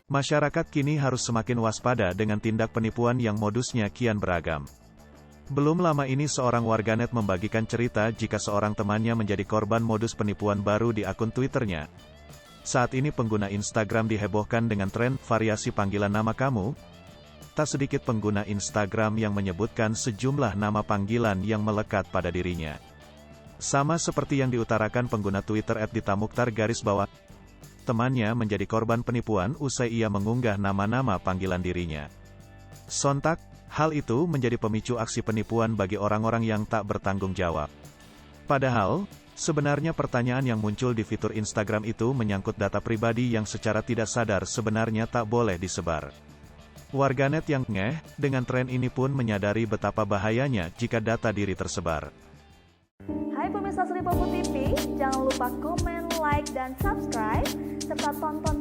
Masyarakat kini harus semakin waspada dengan tindak penipuan yang modusnya kian beragam. Belum lama ini seorang warganet membagikan cerita jika seorang temannya menjadi korban modus penipuan baru di akun Twitternya. Saat ini pengguna Instagram dihebohkan dengan tren variasi panggilan nama kamu. Tak sedikit pengguna Instagram yang menyebutkan sejumlah nama panggilan yang melekat pada dirinya. Sama seperti yang diutarakan pengguna Twitter @ditamukhtar_. Temannya menjadi korban penipuan usai ia mengunggah nama-nama panggilan dirinya. Sontak, hal itu menjadi pemicu aksi penipuan bagi orang-orang yang tak bertanggung jawab. Padahal, sebenarnya pertanyaan yang muncul di fitur Instagram itu menyangkut data pribadi yang secara tidak sadar sebenarnya tak boleh disebar. Warganet yang ngeh dengan tren ini pun menyadari betapa bahayanya jika data diri tersebar. Hai pemirsa Sri Popo TV, jangan lupa komen, like, dan subscribe, serta tonton